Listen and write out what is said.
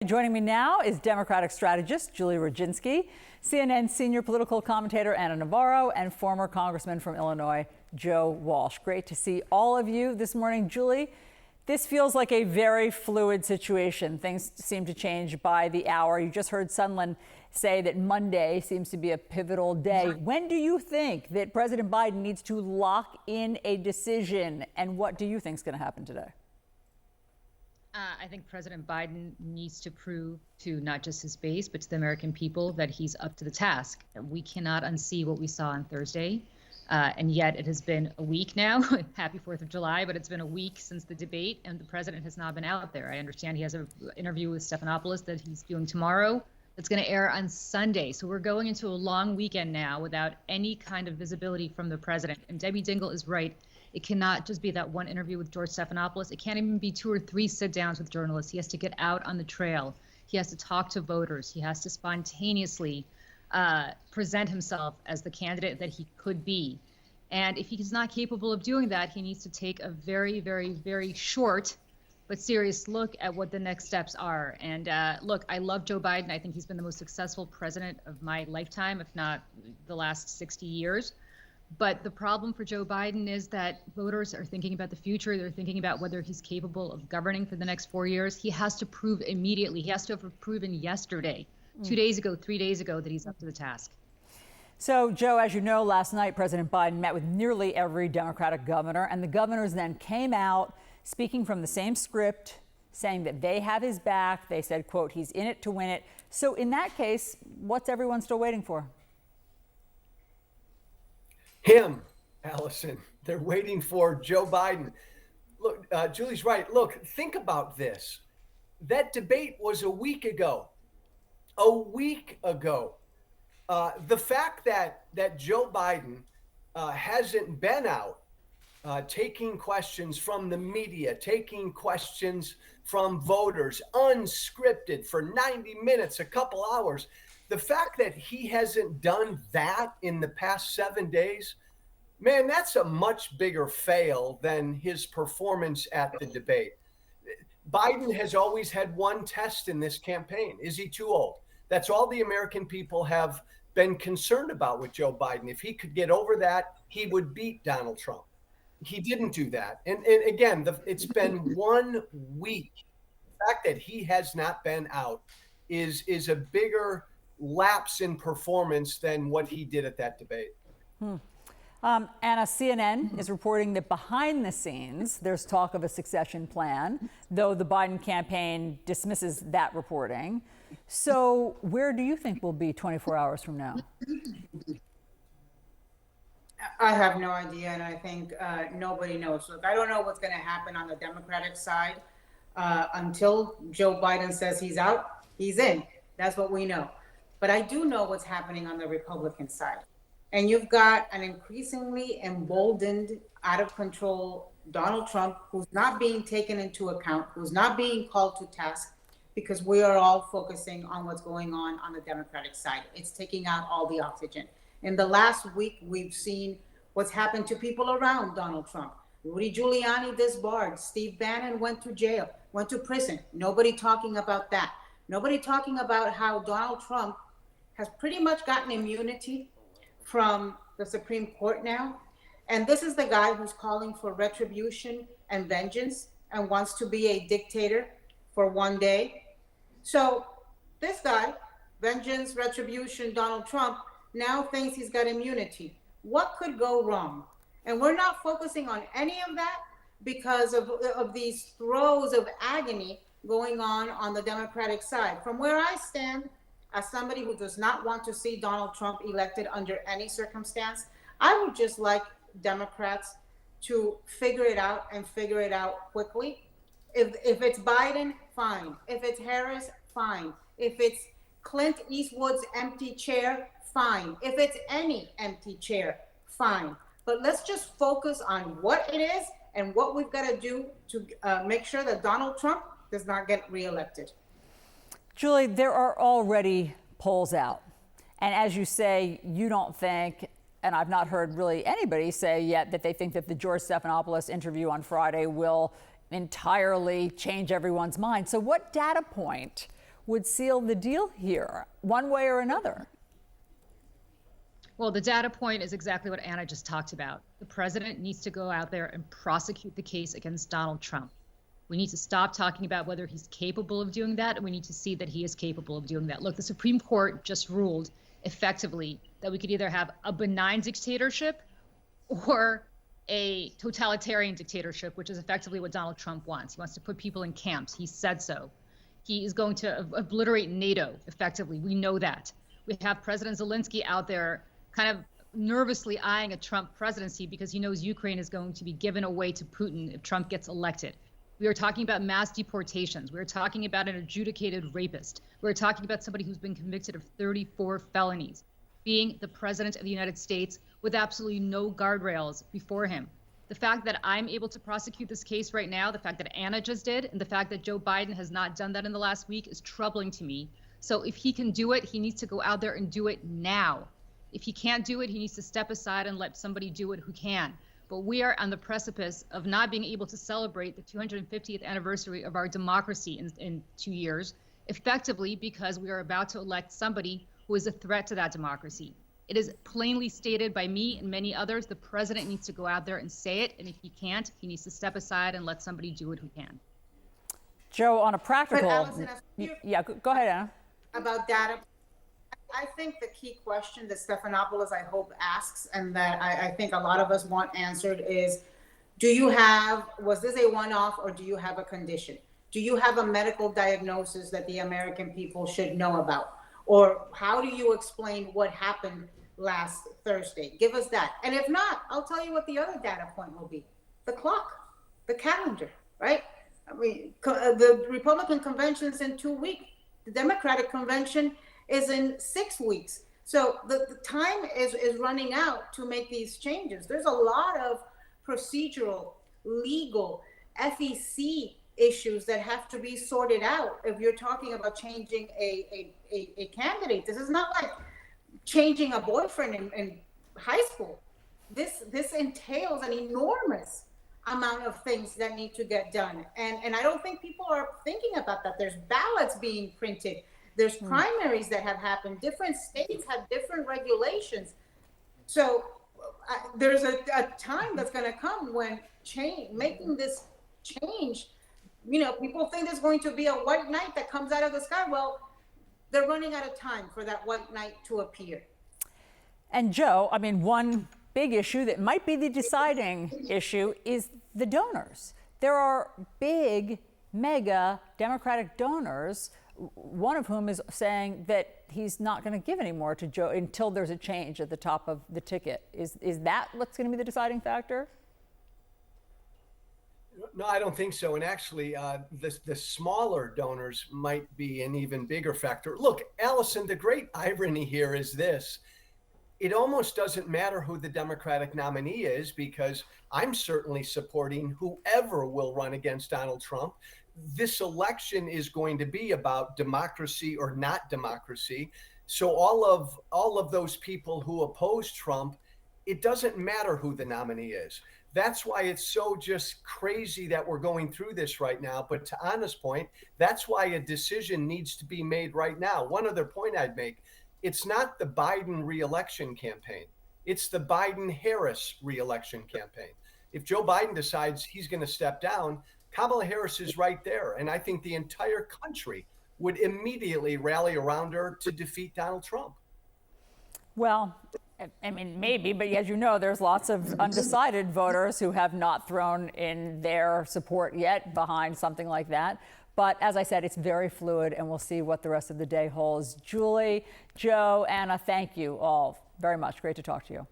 Joining me now is Democratic strategist Julie Rodzinski, CNN senior political commentator Ana Navarro, and former Congressman from Illinois Joe Walsh. Great to see all of you this morning. Julie, this feels like a very fluid situation. Things seem to change by the hour. You just heard Sondland say that Monday seems to be a pivotal day. When do you think that President Biden needs to lock in a decision, and what do you think is going to happen today? I think President Biden needs to prove to not just his base, but to the American people that he's up to the task. We cannot unsee what we saw on Thursday. And yet it has been a week now. Happy 4th of July, but it's been a week since the debate and the president has not been out there. I understand he has an interview with Stephanopoulos that he's doing tomorrow. That's going to air on Sunday. So we're going into a long weekend now without any kind of visibility from the president. And Debbie Dingell is right. It cannot just be that one interview with George Stephanopoulos. It can't even be 2 or 3 sit-downs with journalists. He has to get out on the trail. He has to talk to voters. He has to spontaneously present himself as the candidate that he could be. And if he's not capable of doing that, he needs to take a very, very, very short but serious look at what the next steps are. And look, I love Joe Biden. I think he's been the most successful president of my lifetime, if not the last 60 years. But the problem for Joe Biden is that voters are thinking about the future. They're thinking about whether he's capable of governing for the next 4 years. He has to prove immediately. He has to have proven yesterday, 2 days ago, 3 days ago, that he's up to the task. So, Joe, as you know, last night, President Biden met with nearly every Democratic governor, and the governors then came out speaking from the same script, saying that they have his back. They said, quote, he's in it to win it. So in that case, what's everyone still waiting for? Him, Allison. They're waiting for Joe Biden. Look, Julie's right. Look, think about this. That debate was a week ago. A week ago. The fact that Joe Biden hasn't been out taking questions from the media, taking questions from voters, unscripted for 90 minutes, a couple hours. The fact that he hasn't done that in the past 7 days, man, that's a much bigger fail than his performance at the debate. Biden has always had one test in this campaign. Is he too old? That's all the American people have been concerned about with Joe Biden. If he could get over that, he would beat Donald Trump. He didn't do that. And again, it's been 1 week. The fact that he has not been out is a bigger lapse in performance than what he did at that debate. Anna, CNN is reporting that behind the scenes, there's talk of a succession plan, though the Biden campaign dismisses that reporting. So where do you think we'll be 24 hours from now? I have no idea, and I think nobody knows. Look, I don't know what's going to happen on the Democratic side until Joe Biden says he's out, he's in. That's what we know. But I do know what's happening on the Republican side. And you've got an increasingly emboldened, out of control Donald Trump, who's not being taken into account, who's not being called to task, because we are all focusing on what's going on the Democratic side. It's taking out all the oxygen. In the last week, we've seen what's happened to people around Donald Trump. Rudy Giuliani disbarred. Steve Bannon went to jail, went to prison. Nobody talking about that. Nobody talking about how Donald Trump has pretty much gotten immunity from the Supreme Court now. And this is the guy who's calling for retribution and vengeance and wants to be a dictator for 1 day. So this guy, vengeance, retribution, Donald Trump, now thinks he's got immunity. What could go wrong? And we're not focusing on any of that because of these throes of agony going on the Democratic side. From where I stand, as somebody who does not want to see Donald Trump elected under any circumstance, I would just like Democrats to figure it out and figure it out quickly. If it's Biden, fine. If it's Harris, fine. If it's Clint Eastwood's empty chair, fine. If it's any empty chair, fine. But let's just focus on what it is and what we've got to do to make sure that Donald Trump does not get reelected. Julie, there are already polls out. And as you say, you don't think, and I've not heard really anybody say yet that they think that the George Stephanopoulos interview on Friday will entirely change everyone's mind. So what data point would seal the deal here, one way or another. Well, the data point is exactly what Anna just talked about. The president needs to go out there and prosecute the case against Donald Trump. We need to stop talking about whether he's capable of doing that, and we need to see that he is capable of doing that. Look, the Supreme Court just ruled effectively that we could either have a benign dictatorship or a totalitarian dictatorship, which is effectively what Donald Trump wants. He wants to put people in camps. He said so. He is going to obliterate NATO effectively. We know that. We have President Zelensky out there kind of nervously eyeing a Trump presidency because he knows Ukraine is going to be given away to Putin if Trump gets elected. We are talking about mass deportations. We're talking about an adjudicated rapist. We're talking about somebody who's been convicted of 34 felonies, being the president of the United States with absolutely no guardrails before him. The fact that I'm able to prosecute this case right now, the fact that Anna just did, and the fact that Joe Biden has not done that in the last week is troubling to me. So if he can do it, he needs to go out there and do it now. If he can't do it, he needs to step aside and let somebody do it who can. But we are on the precipice of not being able to celebrate the 250th anniversary of our democracy in 2 years, effectively because we are about to elect somebody who is a threat to that democracy. It is plainly stated by me and many others, the president needs to go out there and say it, and if he can't, he needs to step aside and let somebody do it who can. Joe, on a practical, Allison, yeah, go ahead, Anna. about data, I think the key question that Stephanopoulos, I hope, asks, and that I think a lot of us want answered is, was this a one-off or do you have a condition? Do you have a medical diagnosis that the American people should know about? Or how do you explain what happened last Thursday? Give us that. And if not, I'll tell you what the other data point will be. The clock, the calendar, right? I mean, the Republican convention's in 2 weeks. The Democratic convention is in 6 weeks. So the time is running out to make these changes. There's a lot of procedural, legal, FEC issues that have to be sorted out if you're talking about changing a candidate. This is not like changing a boyfriend in high school. This entails an enormous amount of things that need to get done. And I don't think people are thinking about that. There's ballots being printed. There's primaries that have happened. Different states have different regulations. So there's a time that's going to come when making this change, people think there's going to be a white knight that comes out of the sky. Well, they're running out of time for that white knight to appear. And Joe, I mean, one big issue that might be the deciding issue is the donors. There are big, mega Democratic donors, one of whom is saying that he's not going to give any more to Joe until there's a change at the top of the ticket. Is that what's going to be the deciding factor? No, I don't think so. And actually, the smaller donors might be an even bigger factor. Look, Allison, the great irony here is this. It almost doesn't matter who the Democratic nominee is, because I'm certainly supporting whoever will run against Donald Trump. This election is going to be about democracy or not democracy. So all of those people who oppose Trump, it doesn't matter who the nominee is. That's why it's so just crazy that we're going through this right now. But to Anna's point, that's why a decision needs to be made right now. One other point I'd make, it's not the Biden reelection campaign. It's the Biden-Harris reelection campaign. If Joe Biden decides he's going to step down, Kamala Harris is right there. And I think the entire country would immediately rally around her to defeat Donald Trump. Well, I mean, maybe, but as you know, there's lots of undecided voters who have not thrown in their support yet behind something like that. But as I said, it's very fluid, and we'll see what the rest of the day holds. Julie, Joe, Anna, thank you all very much. Great to talk to you.